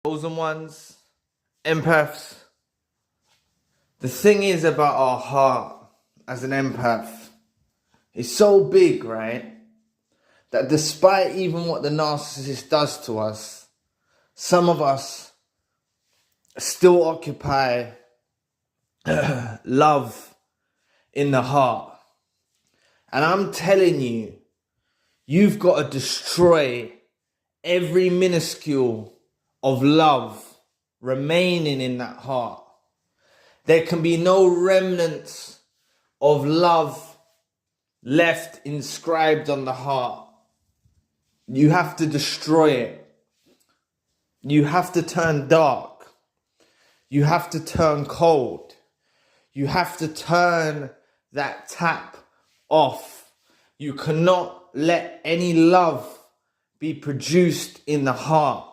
chosen ones, empaths. The thing is about our heart as an empath, it's so big, right? That despite even what the narcissist does to us, some of us still occupy love in the heart. And I'm telling you, you've got to destroy every minuscule of love remaining in that heart. There can be no remnants of love left inscribed on the heart. You have to destroy it. You have to turn dark. You have to turn cold. You have to turn that tap off. You cannot let any love be produced in the heart.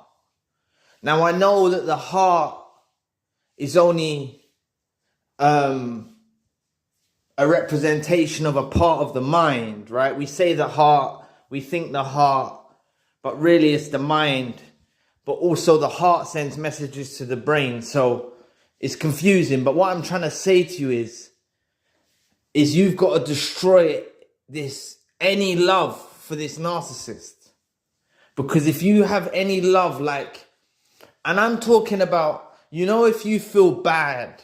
Now, I know that the heart is only a representation of a part of the mind, right? We say the heart, we think the heart, but really it's the mind. But also the heart sends messages to the brain, so it's confusing. But what I'm trying to say to you is you've got to destroy any love for this narcissist. Because if you have any love, and I'm talking about, if you feel bad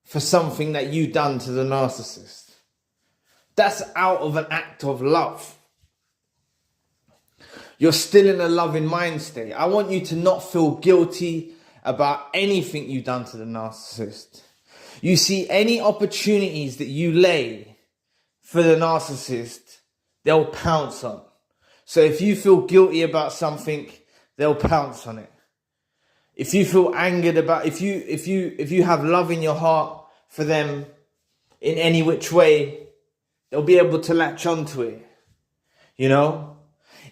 for something that you done to the narcissist, that's out of an act of love. You're still in a loving mind state. I want you to not feel guilty about anything you've done to the narcissist. You see, any opportunities that you lay for the narcissist, they'll pounce on. So if you feel guilty about something, they'll pounce on it. If you feel angered about, if you have love in your heart for them in any which way, they'll be able to latch onto it.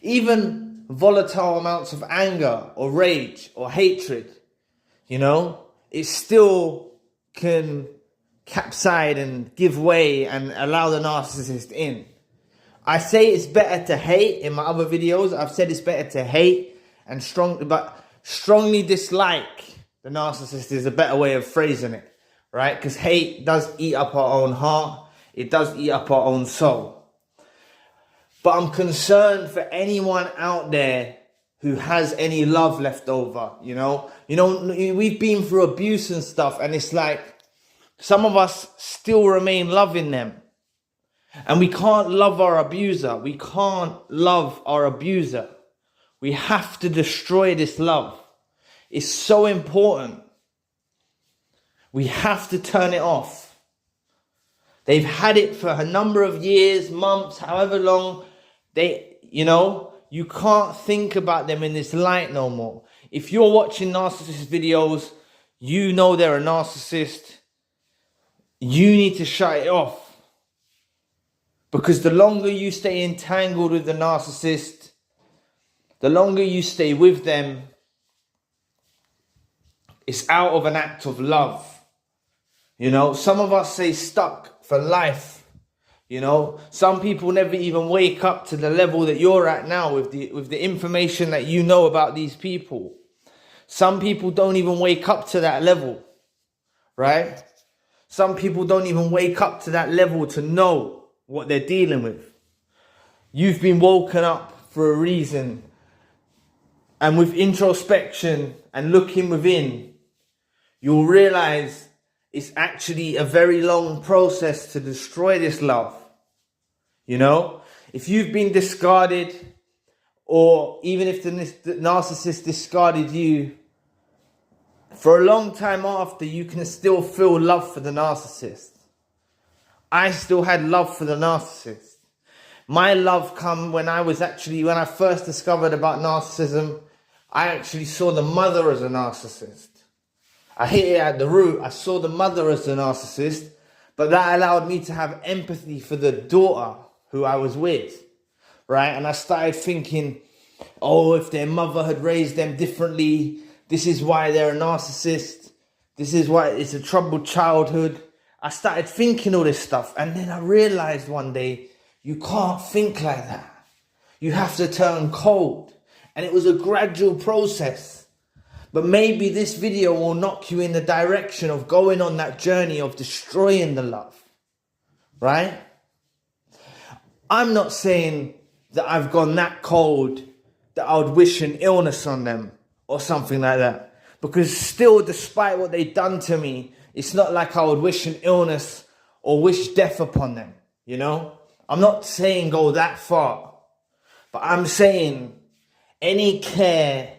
Even volatile amounts of anger or rage or hatred, it still can capsize and give way and allow the narcissist in. I say it's better to hate. In my other videos, I've said it's better to hate and strongly dislike the narcissist is a better way of phrasing it, right? Because hate does eat up our own heart. It does eat up our own soul. But I'm concerned for anyone out there who has any love left over, we've been through abuse and stuff, and it's like some of us still remain loving them. And we can't love our abuser. We can't love our abuser. We have to destroy this love. It's so important. We have to turn it off. They've had it for a number of years, months, however long. You can't think about them in this light no more. If you're watching narcissist videos, they're a narcissist. You need to shut it off. Because the longer you stay entangled with the narcissist, the longer you stay with them, it's out of an act of love. Some of us say stuck for life. Some people never even wake up to the level that you're at now with the information that you know about these people. Some people don't even wake up to that level, right? Some people don't even wake up to that level to know what they're dealing with. You've been woken up for a reason. And with introspection and looking within, you'll realize it's actually a very long process to destroy this love. If you've been discarded, or even if the narcissist discarded you, for a long time after, you can still feel love for the narcissist. I still had love for the narcissist. My love come when I first discovered about narcissism, I actually saw the mother as a narcissist. I hit it at the root. I saw the mother as the narcissist, but that allowed me to have empathy for the daughter who I was with, right? And I started thinking, if their mother had raised them differently, this is why they're a narcissist. This is why it's a troubled childhood. I started thinking all this stuff, and then I realized one day, you can't think like that. You have to turn cold. And it was a gradual process. But maybe this video will knock you in the direction of going on that journey of destroying the love, right? I'm not saying that I've gone that cold that I would wish an illness on them or something like that. Because still, despite what they've done to me, it's not like I would wish an illness or wish death upon them, you know? I'm not saying go that far, but I'm saying any care,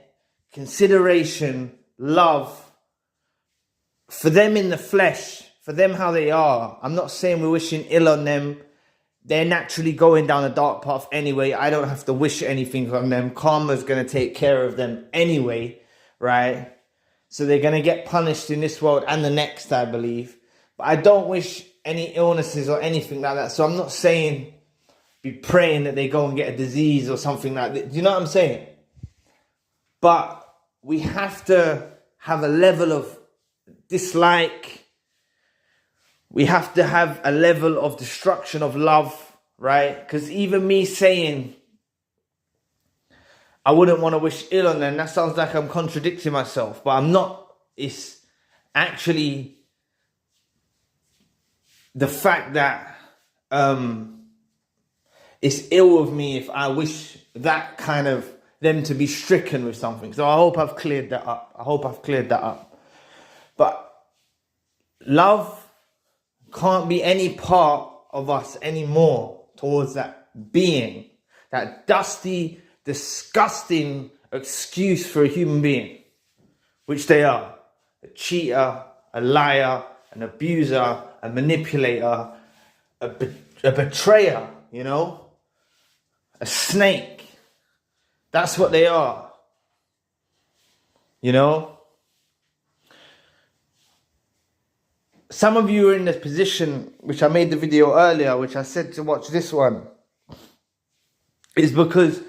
consideration, love for them in the flesh, for them how they are. I'm not saying we're wishing ill on them. They're naturally going down a dark path anyway. I don't have to wish anything on them. Karma's going to take care of them anyway, right? So they're going to get punished in this world and the next, I believe. But I don't wish any illnesses or anything like that. So I'm not saying be praying that they go and get a disease or something like that. Do you know what I'm saying? But we have to have a level of dislike. We have to have a level of destruction of love, right? Because even me saying I wouldn't want to wish ill on them, that sounds like I'm contradicting myself. But I'm not. It's actually the fact that it's ill of me if I wish that kind of them to be stricken with something. So I hope I've cleared that up. But love can't be any part of us anymore towards that being, that dusty, disgusting excuse for a human being, which they are. A cheater, a liar, an abuser, a manipulator, a betrayer, you know? A snake. That's what they are. You know? Some of you are in this position, which I made the video earlier, which I said to watch this one, is because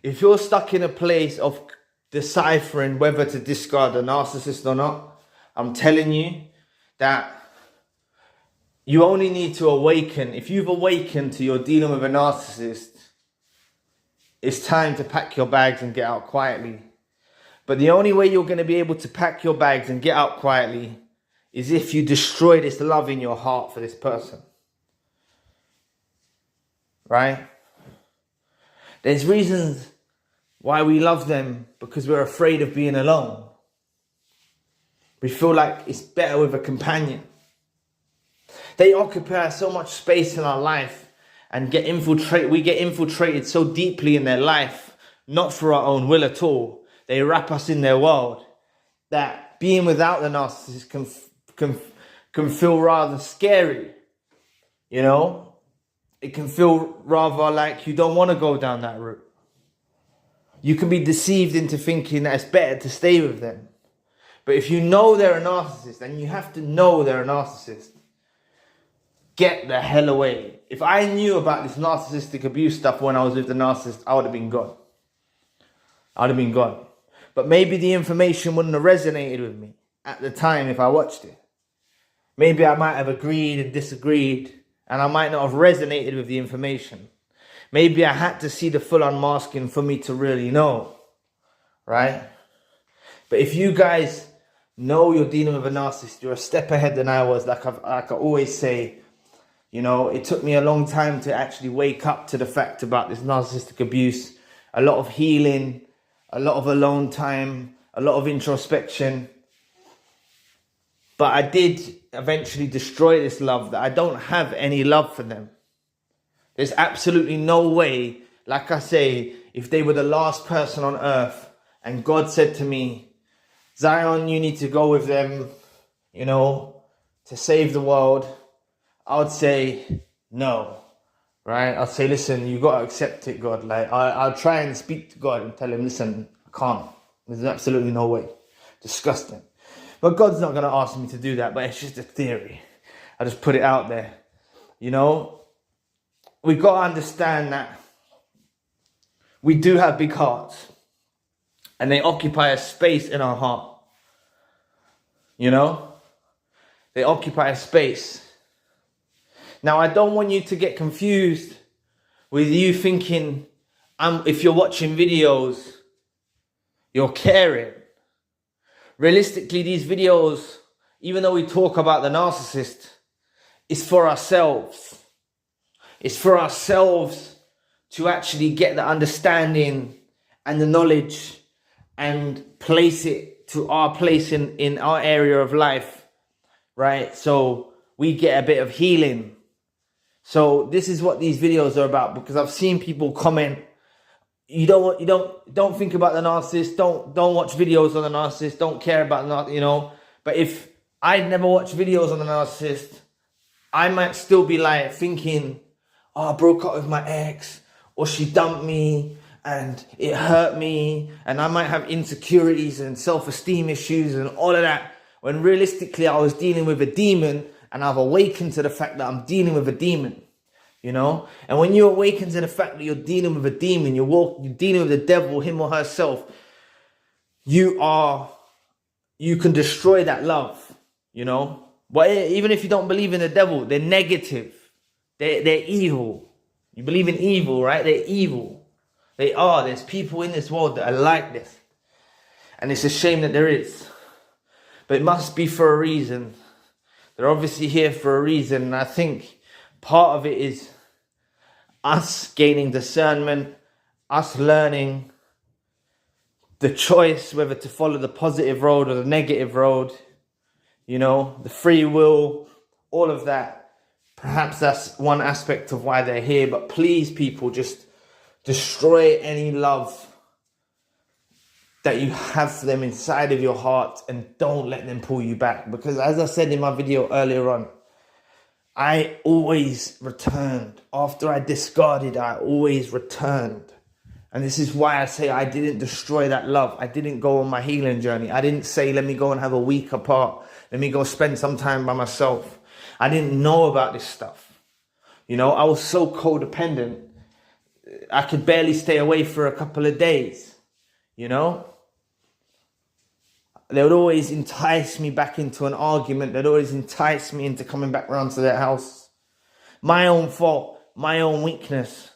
if you're stuck in a place of deciphering whether to discard a narcissist or not, I'm telling you that you only need to awaken. If you've awakened to you're dealing with a narcissist, it's time to pack your bags and get out quietly. But the only way you're going to be able to pack your bags and get out quietly is if you destroy this love in your heart for this person. Right? There's reasons why we love them, because we're afraid of being alone. We feel like it's better with a companion. They occupy so much space in our life and we get infiltrated so deeply in their life, not for our own will at all. They wrap us in their world, that being without the narcissist can feel rather scary. You know? It can feel rather like you don't want to go down that route. You can be deceived into thinking that it's better to stay with them. But if you know they're a narcissist, and you have to know they're a narcissist, get the hell away. If I knew about this narcissistic abuse stuff when I was with the narcissist, I would have been gone. But maybe the information wouldn't have resonated with me at the time if I watched it. Maybe I might have agreed and disagreed, and I might not have resonated with the information. Maybe I had to see the full unmasking for me to really know, right? But if you guys know you're dealing with a narcissist, you're a step ahead than I was. Like I always say, you know, it took me a long time to actually wake up to the fact about this narcissistic abuse. A lot of healing, a lot of alone time, a lot of introspection. But I did eventually destroy this love, that I don't have any love for them. There's absolutely no way, like I say, if they were the last person on earth and God said to me, Zion, you need to go with them, you know, to save the world, I would say no, right? I'd say, listen, you got to accept it, God. Like, I'll try and speak to God and tell him, listen, I can't. There's absolutely no way. Disgusting. But God's not going to ask me to do that, but it's just a theory. I just put it out there. You know, we've got to understand that we do have big hearts, and they occupy a space in our heart. You know, they occupy a space. Now, I don't want you to get confused with you thinking, if you're watching videos, you're caring. realistically, these videos, even though we talk about the narcissist, it's for ourselves. It's for ourselves to actually get the understanding and the knowledge and place it to our place in our area of life, right? So we get a bit of healing. So this is what these videos are about, because I've seen people comment, you don't think about the narcissist, don't watch videos on the narcissist, don't care about the, you know. But if I'd never watched videos on the narcissist, I might still be like thinking, oh, I broke up with my ex, or she dumped me and it hurt me, and I might have insecurities and self-esteem issues and all of that, when realistically I was dealing with a demon, and I've awakened to the fact that I'm dealing with a demon, you know. And when you awaken to the fact that you're dealing with a demon, you're dealing with the devil, him or herself, you can destroy that love, you know. But even if you don't believe in the devil, they're negative. They're evil. You believe in evil, right? They're evil. They are. There's people in this world that are like this. And it's a shame that there is. But it must be for a reason. They're obviously here for a reason. And I think part of it is us gaining discernment, us learning the choice whether to follow the positive road or the negative road. You know, the free will, all of that. Perhaps that's one aspect of why they're here. But please, people, just destroy any love that you have for them inside of your heart, and don't let them pull you back. Because as I said in my video earlier on, I always returned. After I discarded, I always returned. And this is why I say I didn't destroy that love. I didn't go on my healing journey. I didn't say, let me go and have a week apart. Let me go spend some time by myself. I didn't know about this stuff. You know, I was so codependent. I could barely stay away for a couple of days. You know? They would always entice me back into an argument. They'd always entice me into coming back round to their house. My own fault. My own weakness.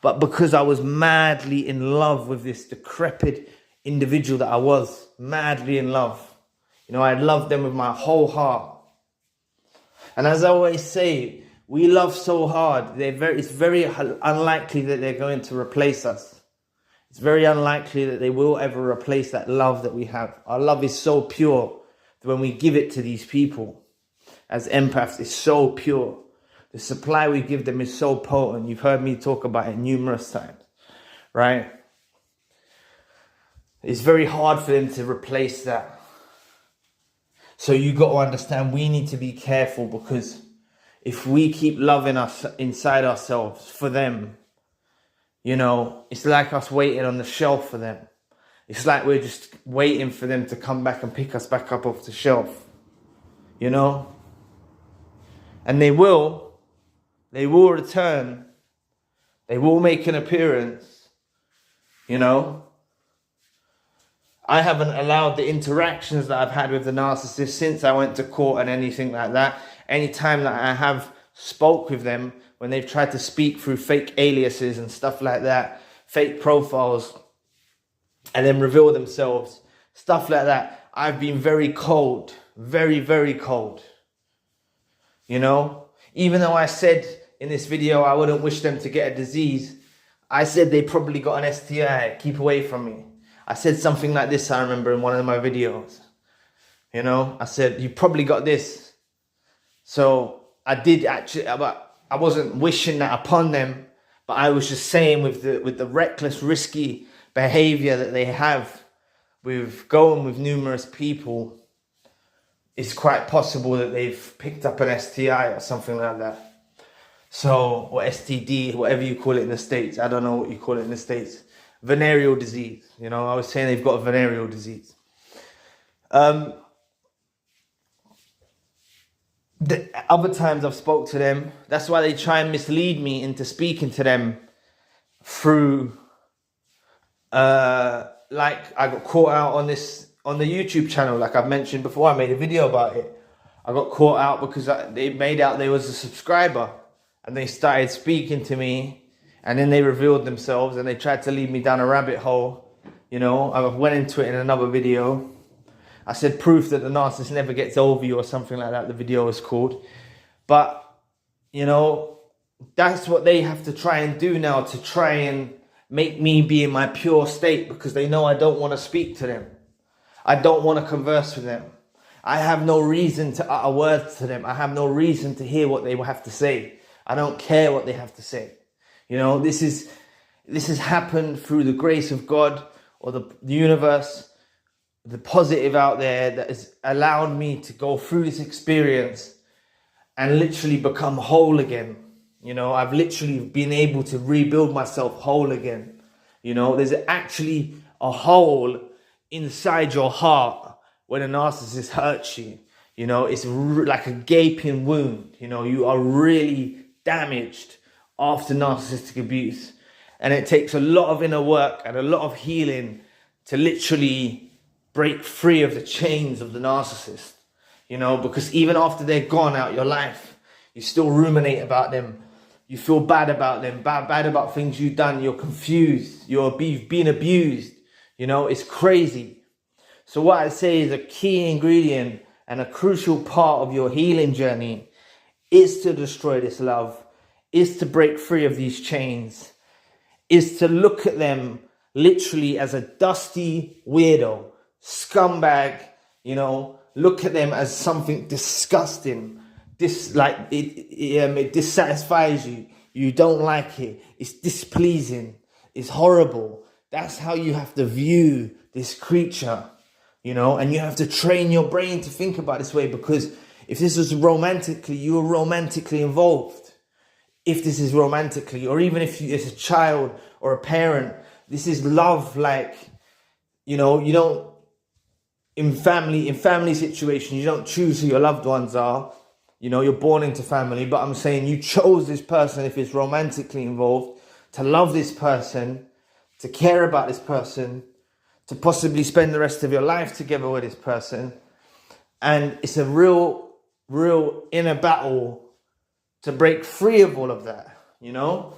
But because I was madly in love with this decrepit individual that I was. Madly in love. You know, I loved them with my whole heart. And as I always say, we love so hard. It's very unlikely that they're going to replace us. It's very unlikely that they will ever replace that love that we have. Our love is so pure that when we give it to these people, as empaths, it's so pure. The supply we give them is so potent. You've heard me talk about it numerous times, right? It's very hard for them to replace that. So you got to understand, we need to be careful, because if we keep loving us inside ourselves for them, you know, it's like us waiting on the shelf for them. It's like we're just waiting for them to come back and pick us back up off the shelf, you know. And they will return. They will make an appearance, you know. I haven't allowed the interactions that I've had with the narcissist since I went to court and anything like that. Any time that I have spoke with them, when they've tried to speak through fake aliases and stuff like that, fake profiles, and then reveal themselves, stuff like that, I've been very cold, very, very cold. You know, even though I said in this video I wouldn't wish them to get a disease, I said they probably got an STI, keep away from me. I said something like this, I remember, in one of my videos. You know, I said, you probably got this. So I did actually, but I wasn't wishing that upon them, but I was just saying with the reckless, risky behavior that they have with going with numerous people, it's quite possible that they've picked up an STI or something like that. So, or STD, whatever you call it in the States. I don't know what you call it in the States. Venereal disease. You know, I was saying they've got a venereal disease. The other times I've spoke to them, that's why they try and mislead me into speaking to them through, like I got caught out on the YouTube channel, like I've mentioned before. I made a video about it. I got caught out because they made out they was a subscriber, and they started speaking to me, and then they revealed themselves and they tried to lead me down a rabbit hole. You know, I went into it in another video. I said proof that the narcissist never gets over you or something like that, the video was called. But, you know, that's what they have to try and do now, to try and make me be in my pure state, because they know I don't want to speak to them. I don't want to converse with them. I have no reason to utter words to them. I have no reason to hear what they have to say. I don't care what they have to say. You know, this has happened through the grace of God or the universe, the positive out there that has allowed me to go through this experience and literally become whole again. You know, I've literally been able to rebuild myself whole again. You know, there's actually a hole inside your heart when a narcissist hurts you. You know, it's like a gaping wound. You know, you are really damaged after narcissistic abuse. And it takes a lot of inner work and a lot of healing to literally break free of the chains of the narcissist. You know, because even after they're gone out your life, you still ruminate about them. You feel bad about them, bad about things you've done. You're confused. You've been abused. You know, it's crazy. So what I say is a key ingredient and a crucial part of your healing journey is to destroy this love, is to break free of these chains, is to look at them literally as a dusty weirdo, scumbag, you know, look at them as something disgusting. It dissatisfies you. You don't like it. It's displeasing. It's horrible. That's how you have to view this creature, you know, and you have to train your brain to think about this way, because if this is romantically, you are romantically involved. If this is romantically, or even if you, as a child or a parent, this is love. Like, you know, you don't, in family situations, you don't choose who your loved ones are. You know, you're born into family, but I'm saying you chose this person, if it's romantically involved, to love this person, to care about this person, to possibly spend the rest of your life together with this person. And it's a real inner battle to break free of all of that, you know?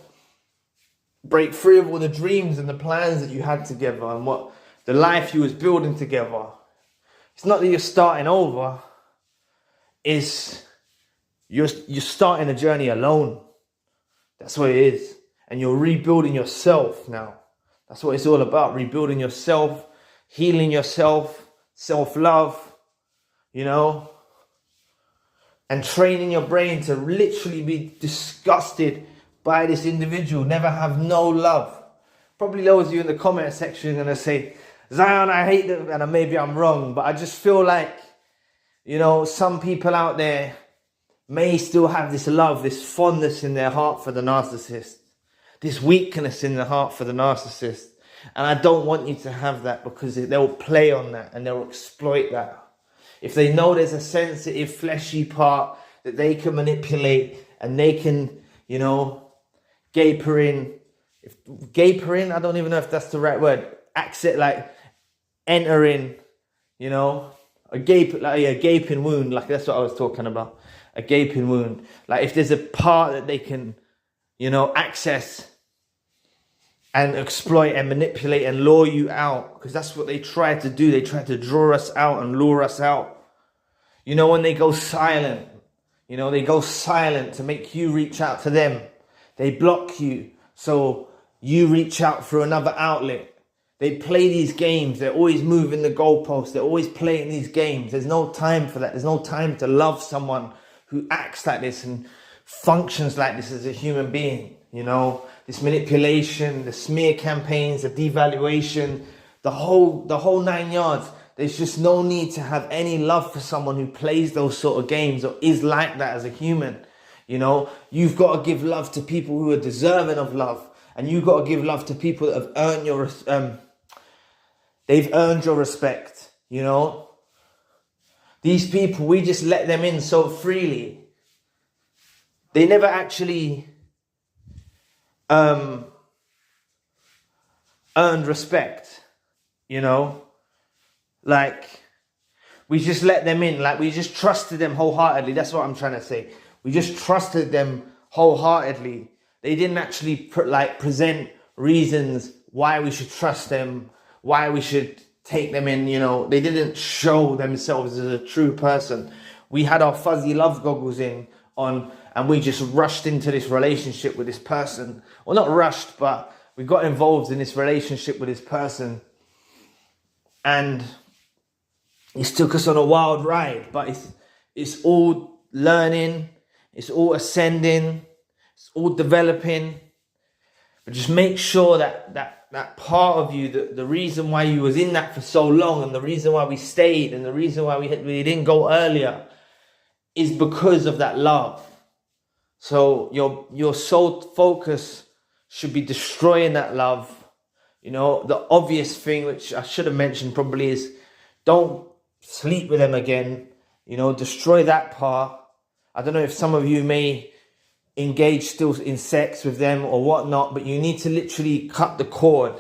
Break free of all the dreams and the plans that you had together and what the life you was building together. It's not that you're starting over, it's you're starting a journey alone. That's what it is. And you're rebuilding yourself now. That's what it's all about. Rebuilding yourself, healing yourself, self-love, you know, and training your brain to literally be disgusted by this individual, never have no love. Probably loads of you in the comment section are going to say, Zion, I hate them, and maybe I'm wrong, but I just feel like, you know, some people out there may still have this love, this fondness in their heart for the narcissist, this weakness in the heart for the narcissist. And I don't want you to have that, because they'll play on that and they'll exploit that. If they know there's a sensitive, fleshy part that they can manipulate and they can, you know, gaper in, I don't even know if that's the right word, enter in, you know, a gaping wound, like that's what I was talking about. A gaping wound. Like if there's a part that they can, you know, access and exploit and manipulate and lure you out, because that's what they try to do. They try to draw us out and lure us out. You know, when they go silent, you know, they go silent to make you reach out to them. They block you so you reach out through another outlet. They play these games. They're always moving the goalposts. They're always playing these games. There's no time for that. There's no time to love someone who acts like this and functions like this as a human being. You know, this manipulation, the smear campaigns, the devaluation, the whole 9 yards. There's just no need to have any love for someone who plays those sort of games or is like that as a human. You know, you've got to give love to people who are deserving of love, and you've got to give love to people that have earned your they've earned your respect. You know, these people, we just let them in so freely. They never actually earned respect, you know, like we just let them in, like we just trusted them wholeheartedly. That's what I'm trying to say. We just trusted them wholeheartedly. They didn't actually present reasons why we should trust them, why we should take them in, they didn't show themselves as a true person. We had our fuzzy love goggles on, and we just rushed into this relationship with this person. Well, not rushed, but we got involved in this relationship with this person, and it took us on a wild ride. But it's all learning, it's all ascending, it's all developing. But just make sure that part of you, the reason why you was in that for so long, and the reason why we stayed, and the reason why we didn't go earlier, is because of that love. So your sole focus should be destroying that love. The obvious thing, which I should have mentioned probably, is don't sleep with them again. Destroy that part. I don't know if some of you may engage still in sex with them or whatnot, but you need to literally cut the cord.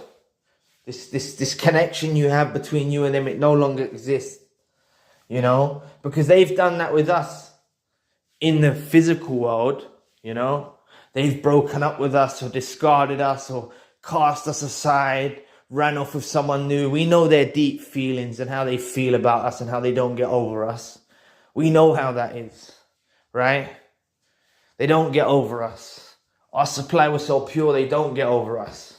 This connection you have between you and them, it no longer exists. Because they've done that with us in the physical world. They've broken up with us, or discarded us, or cast us aside, ran off with someone new. We know their deep feelings and how they feel about us and how they don't get over us. We know how that is, right? They don't get over us. Our supply was so pure, they don't get over us.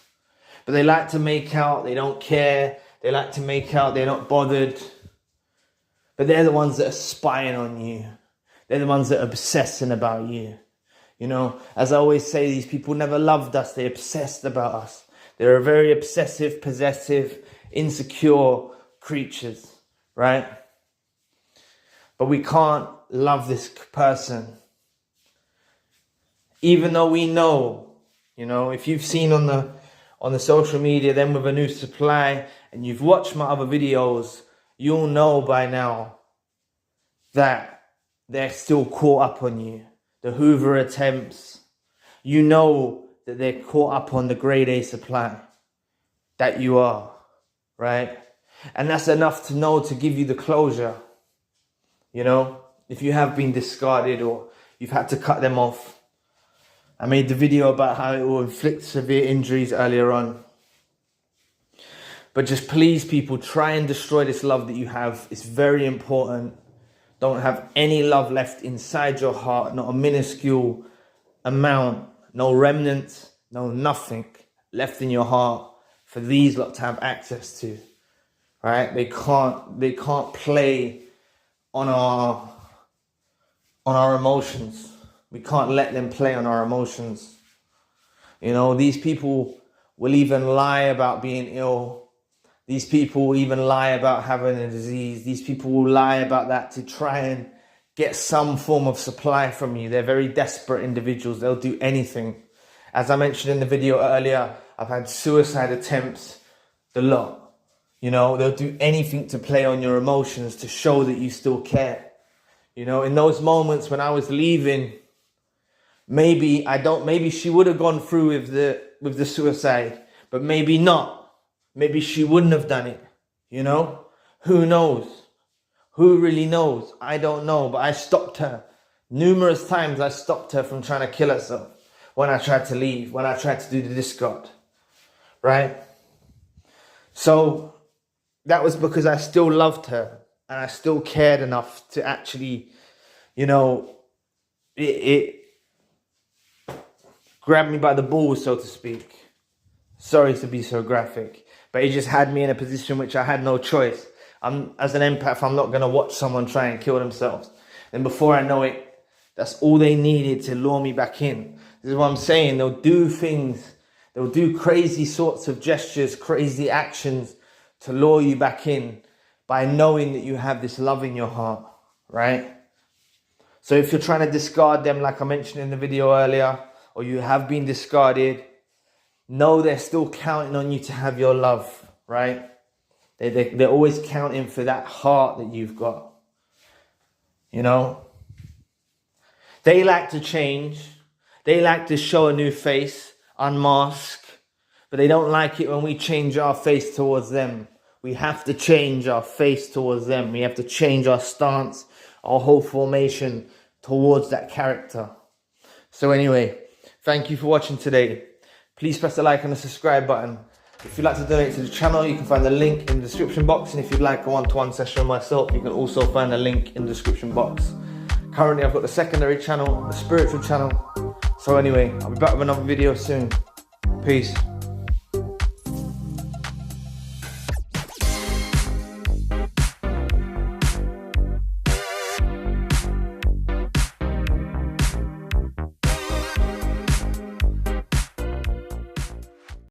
But they like to make out, they don't care. They like to make out, they're not bothered. But they're the ones that are spying on you. They're the ones that are obsessing about you. As I always say, these people never loved us. They obsessed about us. They're a very obsessive, possessive, insecure creatures, right? But we can't love this person. Even though we know, if you've seen on the social media, them with a new supply, and you've watched my other videos, you'll know by now that they're still caught up on you. The hoover attempts, that they're caught up on the grade A supply that you are, right? And that's enough to know, to give you the closure. If you have been discarded or you've had to cut them off. I made the video about how it will inflict severe injuries earlier on. But just please, people, try and destroy this love that you have. It's very important. Don't have any love left inside your heart, not a minuscule amount, no remnants, no nothing left in your heart for these lot to have access to, right? They can't play on our emotions. We can't let them play on our emotions. These people will even lie about being ill. These people will even lie about having a disease. These people will lie about that to try and get some form of supply from you. They're very desperate individuals. They'll do anything. As I mentioned in the video earlier, I've had suicide attempts, the lot. They'll do anything to play on your emotions to show that you still care. In those moments when I was leaving, maybe she would have gone through with the suicide, but maybe not. Maybe she wouldn't have done it, Who knows? Who really knows? I don't know, but I stopped her. Numerous times I stopped her from trying to kill herself when I tried to leave, when I tried to do the discard, right? So that was because I still loved her and I still cared enough to actually, it grabbed me by the balls, so to speak. Sorry to be so graphic. But it just had me in a position which I had no choice. As an empath, I'm not going to watch someone try and kill themselves. And before I know it, that's all they needed to lure me back in. This is what I'm saying. They'll do things. They'll do crazy sorts of gestures, crazy actions to lure you back in by knowing that you have this love in your heart, right? So if you're trying to discard them, like I mentioned in the video earlier, or you have been discarded, know they're still counting on you to have your love, right? They're always counting for that heart that you've got. They like to change. They like to show a new face, unmask. But they don't like it when we change our face towards them. We have to change our face towards them. We have to change our stance, our whole formation towards that character. So anyway, thank you for watching today. Please press the like and the subscribe button. If you'd like to donate to the channel, you can find the link in the description box. And if you'd like a one-to-one session with myself, you can also find a link in the description box. Currently, I've got the secondary channel, the spiritual channel. So anyway, I'll be back with another video soon. Peace.